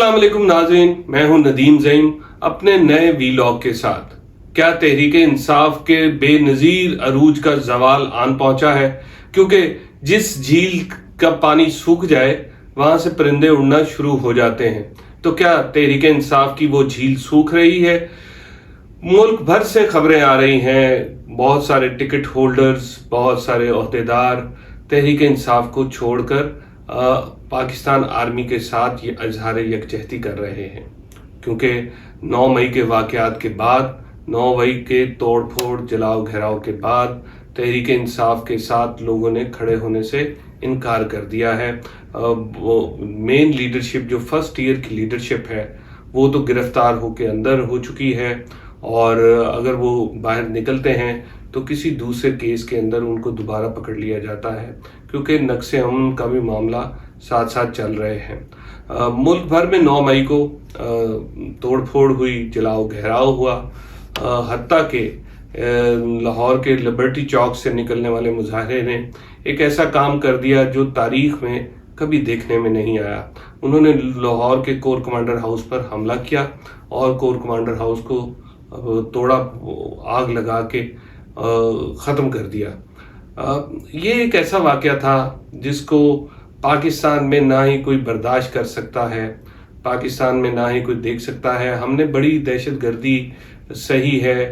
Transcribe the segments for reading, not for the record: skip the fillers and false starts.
अस्सलाम वालेकुम नाज़रीन, मैं हूं नदीम ज़ईम अपने नए वीलॉग के साथ। क्या तहरीक इंसाफ के बेनज़ीर अरूज का ज़वाल आन पहुंचा है? क्योंकि जिस झील का पानी सूख जाए वहां से परिंदे उड़ना शुरू हो जाते हैं। तो क्या तहरीक इंसाफ की वो झील सूख रही है? मुल्क भर से खबरें आ रही हैं, बहुत सारे टिकट होल्डर्स, बहुत सारे ओहदेदार तहरीक इंसाफ को छोड़कर पाकिस्तान आर्मी के साथ ये इजहार यकजहती कर रहे हैं। क्योंकि 9 मई के वाक़यात के बाद, 9 मई के तोड़ फोड़ जलाओ घेराव के बाद तहरीक इंसाफ के साथ लोगों ने खड़े होने से इनकार कर दिया है। वो मेन लीडरशिप जो फर्स्ट ईयर की लीडरशिप है वो तो गिरफ्तार होकर अंदर हो चुकी है, और अगर वो बाहर निकलते हैं तो किसी दूसरे केस के अंदर उनको दोबारा पकड़ लिया जाता है, क्योंकि नक्शे अमन का भी मामला साथ साथ चल रहे हैं। मुल्क भर में 9 मई को तोड़ फोड़ हुई, जलाओ घेराव हुआ, हत्ता के लाहौर के लिबर्टी चौक से निकलने वाले मुजाहिरे ने एक ऐसा काम कर दिया जो तारीख में कभी देखने में नहीं आया। उन्होंने लाहौर के कोर कमांडर हाउस पर हमला किया और कोर कमांडर हाउस को तोड़ा, आग लगा के ख़त्म कर दिया। ये एक ऐसा वाक़या था जिसको पाकिस्तान में ना ही कोई बर्दाश्त कर सकता है, पाकिस्तान में ना ही कोई देख सकता है। हमने बड़ी दहशतगर्दी सही है,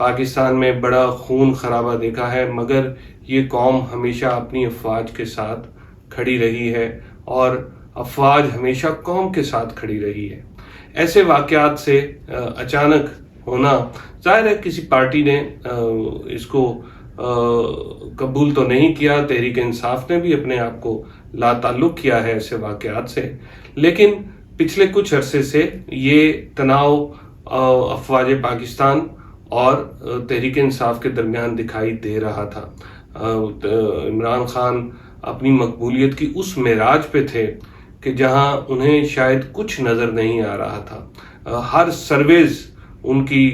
पाकिस्तान में बड़ा खून खराबा देखा है, मगर ये कौम हमेशा अपनी अफवाज के साथ खड़ी रही है और अफवाज हमेशा कौम के साथ खड़ी रही है। ऐसे वाक़यात से अचानक होना, जाहिर है किसी पार्टी ने इसको कबूल तो नहीं किया, तहरीक इंसाफ ने भी अपने आप को लाताल्लुक किया है ऐसे वाक़यात से, लेकिन पिछले कुछ अरसे से ये तनाव अफवाज पाकिस्तान और तहरीक इंसाफ के दरमियान दिखाई दे रहा था। इमरान खान अपनी मकबूलियत की उस मेराज पे थे कि जहां उन्हें शायद कुछ नज़र नहीं आ रहा था। हर सर्वेज उनकी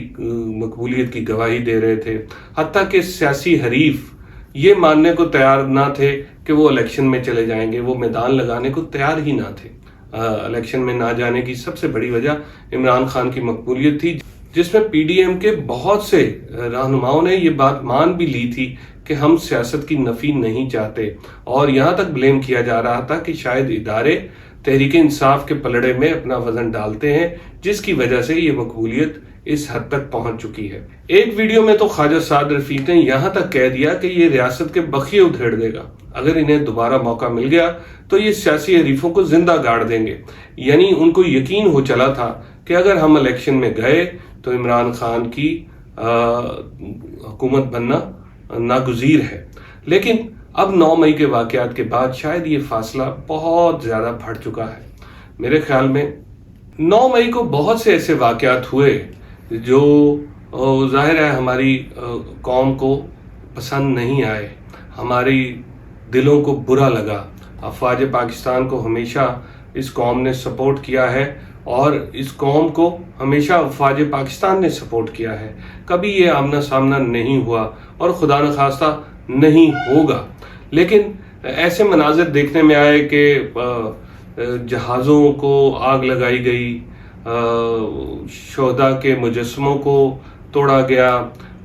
मकबूलियत की गवाही दे रहे थे, हत्ता कि सियासी हरीफ ये मानने को तैयार ना थे कि वो इलेक्शन में चले जाएंगे, वो मैदान लगाने को तैयार ही ना थे। इलेक्शन में ना जाने की सबसे बड़ी वजह इमरान खान की मकबूलियत थी, जिसमें पीडीएम के बहुत से रहनुमाओं ने ये बात मान भी ली थी कि हम सियासत की नफी नहीं चाहते, और यहाँ तक ब्लेम किया जा रहा था कि शायद इदारे तहरीक इंसाफ के पलड़े में अपना वजन डालते हैं, जिसकी वजह से ये मकबूलियत इस हद तक पहुंच चुकी है। एक वीडियो में तो ख्वाजा साद रफीक ने यहां तक कह दिया कि ये रियासत के बखिए उधेड़ देगा, अगर इन्हें दोबारा मौका मिल गया तो ये सियासी हरीफों को जिंदा गाड़ देंगे। यानी उनको यकीन हो चला था कि अगर हम इलेक्शन में गए तो इमरान खान की हुकूमत बनना नागुज़ीर है। लेकिन अब 9 मई के वाक़यात के बाद शायद ये फासला बहुत ज़्यादा बढ़ चुका है। मेरे ख्याल में 9 मई को बहुत से ऐसे वाक़यात हुए जो ज़ाहिर है हमारी कौम को पसंद नहीं आए, हमारी दिलों को बुरा लगा। अफवाज पाकिस्तान को हमेशा इस कौम ने सपोर्ट किया है और इस कौम को हमेशा अफवाज पाकिस्तान ने सपोर्ट किया है। कभी ये आमना सामना नहीं हुआ और खुदा न खास्ता नहीं होगा। लेकिन ऐसे मनाजिर देखने में आए कि जहाज़ों को आग लगाई गई, शोहदा के मुजस्समों को तोड़ा गया,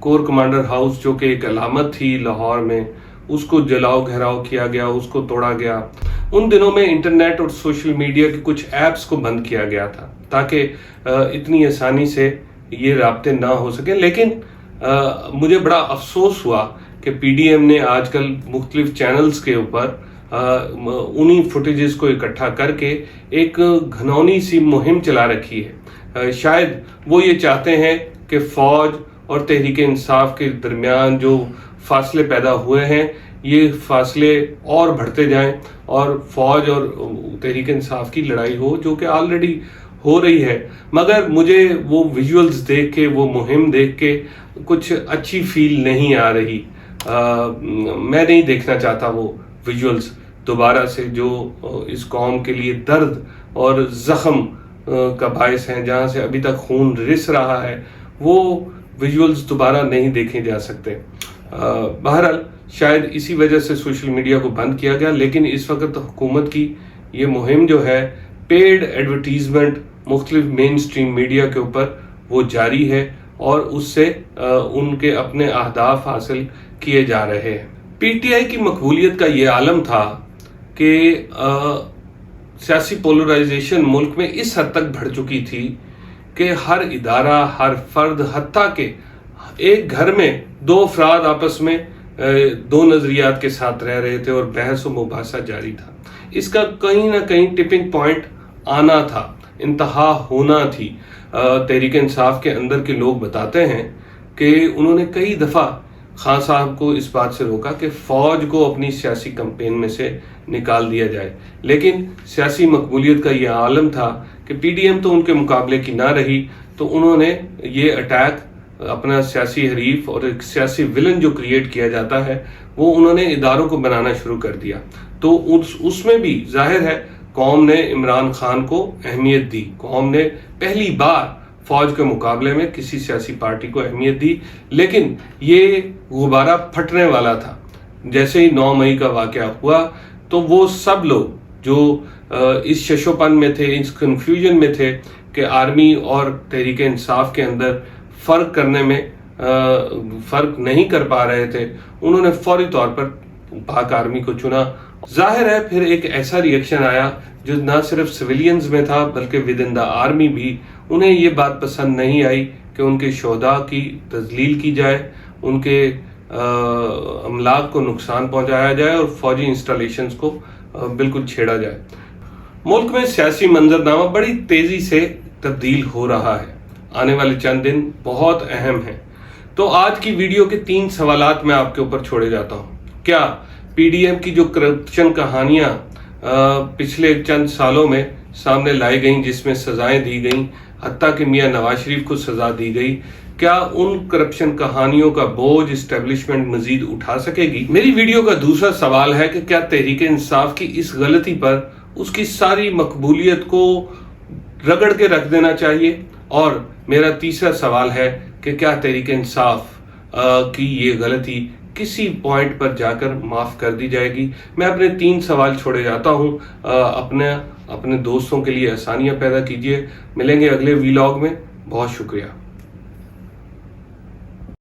कोर कमांडर हाउस जो कि एक अलामत थी लाहौर में उसको जलाओ घेराव किया गया, उसको तोड़ा गया। उन दिनों में इंटरनेट और सोशल मीडिया के कुछ ऐप्स को बंद किया गया था ताकि इतनी आसानी से ये राब्ते ना हो सके। लेकिन मुझे बड़ा अफसोस हुआ कि पीडीएम ने आजकल मुख्तलिफ चैनल्स के ऊपर उन्हीं फुटेजेस को इकट्ठा करके एक घनौनी सी मुहिम चला रखी है। शायद वो ये चाहते हैं कि फौज और तहरीक इंसाफ के दरमियान जो फासले पैदा हुए हैं ये फासले और बढ़ते जाएं और फौज और तहरीक इंसाफ की लड़ाई हो, जो कि ऑलरेडी हो रही है। मगर मुझे वो विजुअल्स देख के, वो मुहिम देख के कुछ अच्छी फील नहीं आ रही। मैं नहीं देखना चाहता वो विजुअल्स दोबारा से जो इस कौम के लिए दर्द और जख्म का बायस हैं, जहाँ से अभी तक खून रिस रहा है, वो विजुअल्स दोबारा नहीं देखे जा सकते। बहरहाल शायद इसी वजह से सोशल मीडिया को बंद किया गया, लेकिन इस वक्त हुकूमत की ये मुहिम जो है पेड एडवर्टीजमेंट मुख्तलिफ मेन स्ट्रीम मीडिया के ऊपर वो जारी है और उससे उनके अपने अहदाफ हासिल किए जा रहे हैं। पीटीआई की मकबूलियत का ये आलम था कि सियासी पोलराइजेशन मुल्क में इस हद तक बढ़ चुकी थी कि हर इदारा, हर फर्द, हत्ता के एक घर में दो अफराद आपस में दो नजरियात के साथ रह रहे थे और बहस और मुबासा जारी था। इसका कहीं ना कहीं टिपिंग पॉइंट आना था, इंतहा होना थी। तहरीक इंसाफ के अंदर के लोग बताते हैं कि उन्होंने कई दफ़ा खान साहब को इस बात से रोका कि फौज को अपनी सियासी कैंपेन में से निकाल दिया जाए, लेकिन सियासी मकबूलियत का यह आलम था कि पीडीएम तो उनके मुकाबले की ना रही, तो उन्होंने ये अटैक अपना सियासी हरीफ और एक सियासी विलन जो क्रिएट किया जाता है वो उन्होंने इदारों को बनाना शुरू कर दिया। तो उसमें भी जाहिर है कौम ने इमरान खान को अहमियत दी। कौम ने पहली बार फौज के मुकाबले में किसी सियासी पार्टी को अहमियत दी, लेकिन ये गुब्बारा फटने वाला था। जैसे ही 9 मई का वाकया हुआ तो वो सब लोग जो इस शशोपन में थे, इस कंफ्यूजन में थे कि आर्मी और तहरीक इंसाफ के अंदर फर्क करने में फर्क नहीं कर पा रहे थे, उन्होंने फौरी तौर पर पाक आर्मी को चुना। जाहिर है फिर एक ऐसा रिएक्शन आया जो ना सिर्फ सिविलियंस में था बल्कि विद इन द आर्मी भी। उन्हें ये बात पसंद नहीं आई कि उनके शोहदा की तजलील की जाए, उनके अमलाक को नुकसान पहुंचाया जाए और फौजी इंस्टॉलेशंस को बिल्कुल छेड़ा जाए। मुल्क में सियासी मंजरनामा बड़ी तेजी से तब्दील हो रहा है। आने वाले चंद दिन बहुत अहम हैं। तो आज की वीडियो के 3 सवालात मैं आपके ऊपर छोड़े जाता हूं। क्या पीडीएम की जो करप्शन कहानियां पिछले चंद सालों में सामने लाई गईं, जिसमें सजाएं दी गईं, हत्ता कि मियां नवाज शरीफ को सजा दी गई, क्या उन करप्शन कहानियों का बोझ इस्टेब्लिशमेंट मजीद उठा सकेगी? मेरी वीडियो का दूसरा सवाल है कि क्या तहरीक इंसाफ की इस गलती पर उसकी सारी मकबूलियत को रगड़ के रख देना चाहिए? और मेरा तीसरा सवाल है कि क्या तहरीक इंसाफ की ये गलती किसी पॉइंट पर जाकर माफ कर दी जाएगी? मैं अपने 3 सवाल छोड़े जाता हूं। अपने दोस्तों के लिए आसानियां पैदा कीजिए। मिलेंगे अगले वीलॉग में। बहुत शुक्रिया।